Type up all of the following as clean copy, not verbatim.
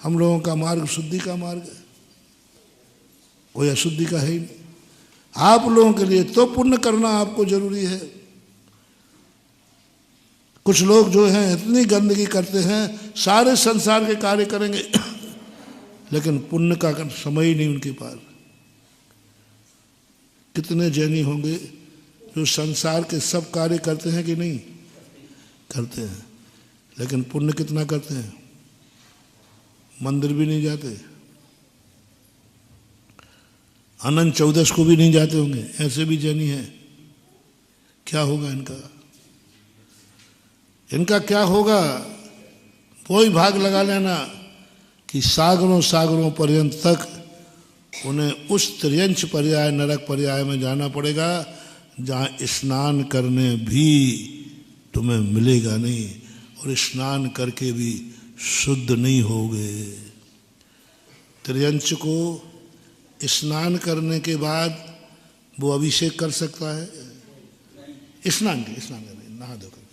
हम लोगों का मार्ग शुद्धि का मार्ग है, कोई अशुद्धि का है ही नहीं। आप लोगों के लिए तो पुण्य करना आपको जरूरी है। कुछ लोग जो हैं इतनी गंदगी करते हैं, सारे संसार के कार्य करेंगे लेकिन पुण्य का समय ही नहीं उनके पास। कितने जैनी होंगे जो संसार के सब कार्य करते हैं कि नहीं करते हैं, लेकिन पुण्य कितना करते हैं, मंदिर भी नहीं जाते, अनंत चौदस को भी नहीं जाते होंगे, ऐसे भी जैनी हैं। क्या होगा इनका, इनका क्या होगा? वही भाग लगा लेना कि सागरों सागरों पर्यंत तक उन्हें उस त्रियंच पर्याय नरक पर्याय में जाना पड़ेगा जहाँ स्नान करने भी तुम्हें मिलेगा नहीं, और स्नान करके भी शुद्ध नहीं होगे। त्रियंच को स्नान करने के बाद वो अभिषेक कर सकता है? स्नान नहा धो कर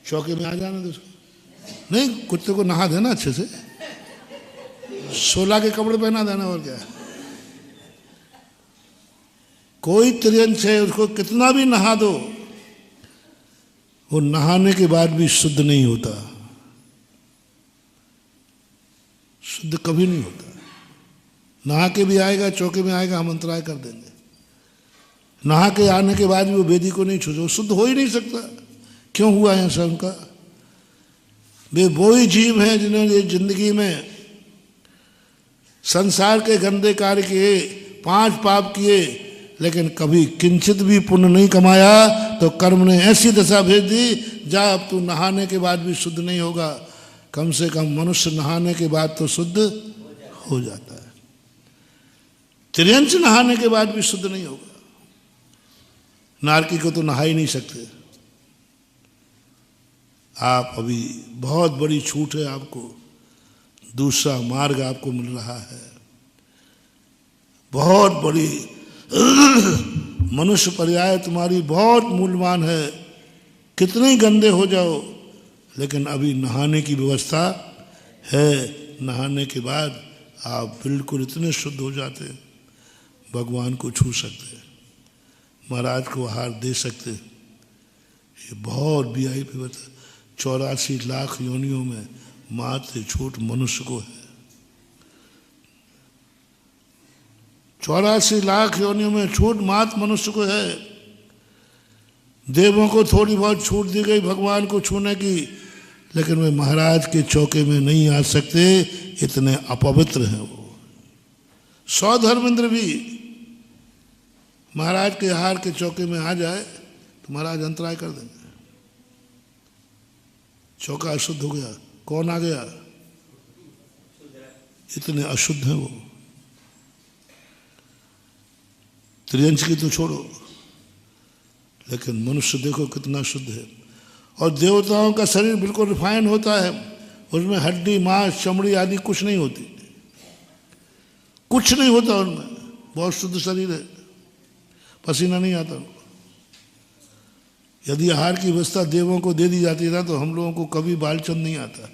चौके में आ जाना दो उसको, नहीं कुत्ते को नहा देना अच्छे से, 16 के कपड़े पहना देना, और क्या। कोई त्रियंच है उसको कितना भी नहा दो, वो नहाने के बाद भी शुद्ध नहीं होता, शुद्ध कभी नहीं होता। नहा के भी आएगा, चौके में आएगा, हम अंतराय कर देंगे। नहा के आने के बाद भी वो वेदी को नहीं छू, शुद्ध हो ही नहीं सकता। क्यों हुआ है ऐसा उनका? वे वो ही जीव हैं जिन्होंने जिंदगी में संसार के गंदे कार्य किए, 5 पाप किए, लेकिन कभी किंचित भी पुण्य नहीं कमाया, तो कर्म ने ऐसी दशा भेज दी जा अब तू नहाने के बाद भी शुद्ध नहीं होगा। कम से कम मनुष्य नहाने के बाद तो शुद्ध हो जाता है, त्रियंच नहाने के बाद भी शुद्ध नहीं होगा। नारकी को तो नहा ही नहीं सकते आप। अभी बहुत बड़ी छूट है आपको, दूसरा मार्ग आपको मिल रहा है, बहुत बड़ी मनुष्य पर्याय तुम्हारी बहुत मूल्यवान है। कितने ही गंदे हो जाओ, लेकिन अभी नहाने की व्यवस्था है। नहाने के बाद आप बिल्कुल इतने शुद्ध हो जाते, भगवान को छू सकते, महाराज को आहार दे सकते। ये बहुत वीआईपी बता, 84 लाख योनियों में मात्र छूट मनुष्य को है। 84 लाख योनियों में छूट मात्र मनुष्य को है। देवों को थोड़ी बहुत छूट दी गई भगवान को छूने की, लेकिन वे महाराज के चौके में नहीं आ सकते, इतने अपवित्र हैं वो। 100 धर्मेंद्र भी महाराज के आहार के चौके में आ जाए तो महाराज अंतराय कर देंगे। चौका अशुद्ध हो गया, कौन आ गया? इतने अशुद्ध हैं वो। त्रियंच की तो छोड़ो, लेकिन मनुष्य देखो कितना शुद्ध है। और देवताओं का शरीर बिल्कुल रिफाइन होता है, उसमें हड्डी मांस चमड़ी आदि कुछ नहीं होती, कुछ नहीं होता उनमें, बहुत शुद्ध शरीर है, पसीना नहीं आता। यदि आहार की व्यवस्था देवों को दे दी जाती ना, तो हम लोगों को कभी बालचंद नहीं आता।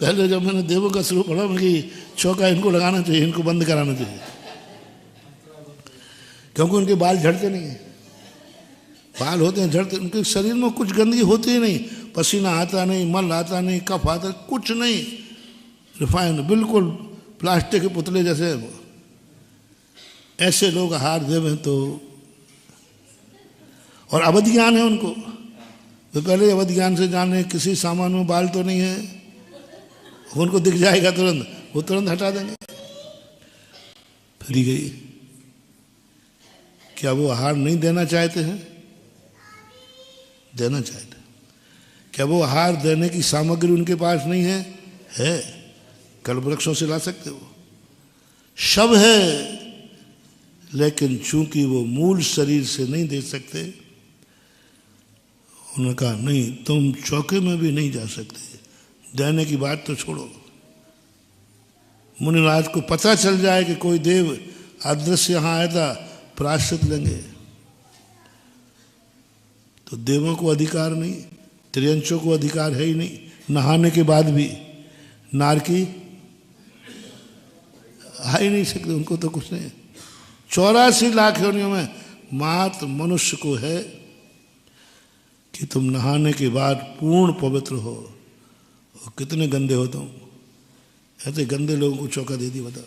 पहले जब मैंने देवों का शुरू पढ़ा, मैं कि चौका इनको लगाना चाहिए, इनको बंद कराना चाहिए, क्योंकि उनके बाल झड़ते नहीं है। बाल होते हैं झड़ते, उनके शरीर में कुछ गंदगी होती ही नहीं, पसीना आता नहीं, मल आता नहीं, कफ आता, कुछ नहीं, रिफाइन, बिल्कुल प्लास्टिक के पुतले जैसे। ऐसे लोग आहार देवें तो, और अवध ज्ञान है उनको, तो पहले अवध ज्ञान से जाने किसी सामान में बाल तो नहीं है, उनको दिख जाएगा तुरंत, वो तुरंत हटा देंगे। फिर गई, क्या वो आहार नहीं देना चाहते हैं? देना चाहते। क्या वो आहार देने की सामग्री उनके पास नहीं है? है, कल्प वृक्षों से ला सकते हो, सब है, लेकिन चूंकि वो मूल शरीर से नहीं दे सकते, उन्होंने कहा नहीं, तुम चौके में भी नहीं जा सकते। देने की बात तो छोड़ो, मुनिराज को पता चल जाए कि कोई देव अदृश्य यहाँ आया था, प्रायश्चित लेंगे, तो तो देवों को अधिकार नहीं, त्रियंचों को अधिकार है ही नहीं, नहाने के बाद भी नारकी आ ही नहीं सकते, उनको तो कुछ नहीं। 84 लाख योनियों में मात्र मनुष्य को है कि तुम नहाने के बाद पूर्ण पवित्र हो। और कितने गंदे हो तुम, ऐसे गंदे लोगों को चौका दे दी, बताओ।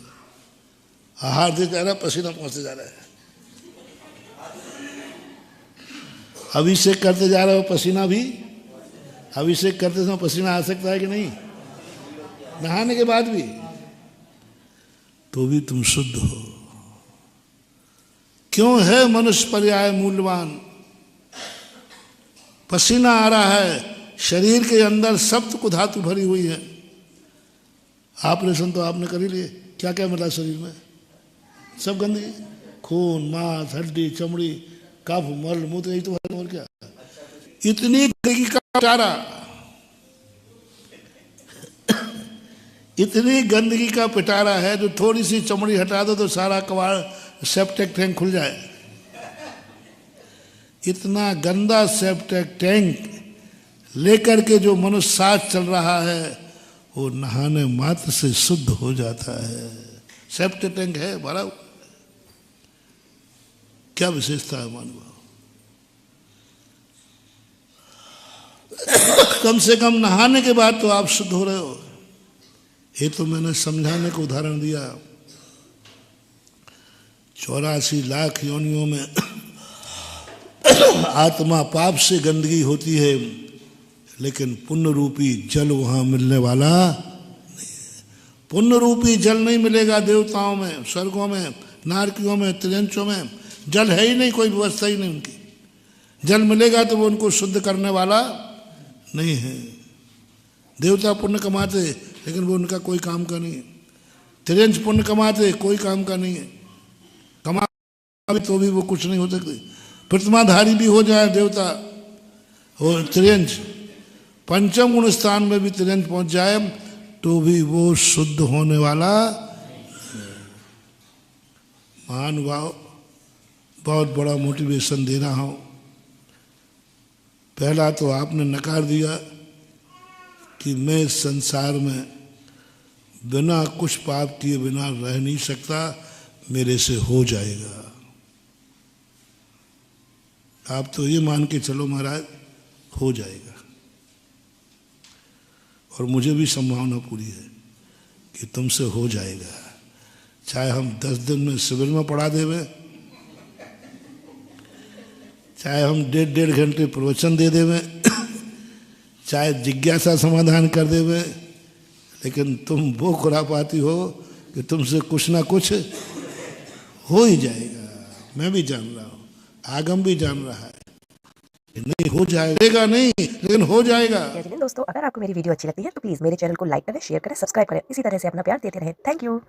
आहार दे जा रहा, पसीना पहुंचते जा रहा है, अभिषेक करते जा रहे हो, पसीना भी, अभिषेक करते समय पसीना आ सकता है कि नहीं, नहाने के बाद भी, तो भी तुम शुद्ध हो। क्यों है मनुष्य पर्याय मूल्यवान? पसीना आ रहा है, शरीर के अंदर सप्त को धातु भरी हुई है। ऑपरेशन तो आपने कर ही लिए, क्या क्या मिला शरीर में? सब गंदगी, खून, मांस, हड्डी, चमड़ी, कफ, मल, मूत्र, यही तो है, और क्या? इतनी गंदगी का पिटारा, इतनी गंदगी का पिटारा है, जो थोड़ी सी चमड़ी हटा दो तो सारा कबाड़ सेप्टिक टैंक खुल जाए। इतना गंदा सेप्टिक टैंक लेकर के जो मनुष्य साथ चल रहा है, वो नहाने मात्र से शुद्ध हो जाता है। सेप्टिक टैंक है भरा, क्या विशेषता है मानव? कम से कम नहाने के बाद तो आप शुद्ध हो रहे हो। ये तो मैंने समझाने को उदाहरण दिया। 84 लाख योनियों में आत्मा पाप से गंदगी होती है, लेकिन पुण्य रूपी जल वहां मिलने वाला नहीं है। पुण्य रूपी जल नहीं मिलेगा देवताओं में, स्वर्गों में, नारकियों में, त्रियंचों में। जल है ही नहीं, कोई व्यवस्था ही नहीं उनकी। जल मिलेगा तो वो उनको शुद्ध करने वाला नहीं है। देवता पुण्य कमाते, लेकिन वो उनका कोई काम का नहीं है। त्रियंच पुण्य कमाते, कोई काम का नहीं है। कमा तो भी वो कुछ नहीं हो सकते। प्रतिमाधारी भी हो जाए देवता और त्रियंच, पंचम गुण स्थान में भी त्रियंच पहुंच जाए तो भी वो शुद्ध होने वाला। महानुभाव, बहुत बड़ा मोटिवेशन दे रहा हूं। पहला तो आपने नकार दिया कि मैं इस संसार में बिना कुछ पाप किए बिना रह नहीं सकता, मेरे से हो जाएगा। आप तो ये मान के चलो महाराज, हो जाएगा। और मुझे भी संभावना पूरी है कि तुमसे हो जाएगा। चाहे हम 10 दिन में शिविर में पढ़ा देवे, चाहे हम 1.5 घंटे प्रवचन दे देवे, चाहे जिज्ञासा समाधान कर देवे, लेकिन तुम वो खुरापाती हो कि तुमसे कुछ ना कुछ हो ही जाएगा। मैं भी जान रहा हूँ, आगम भी जान रहा है, नहीं हो जाएगा नहीं, लेकिन हो जाएगा। दोस्तों, अगर आपको मेरी वीडियो अच्छी लगती है तो प्लीज मेरे चैनल को लाइक करें, शेयर करें, सब्सक्राइब करें। इसी तरह से अपना प्यार देते रहें। Thank you.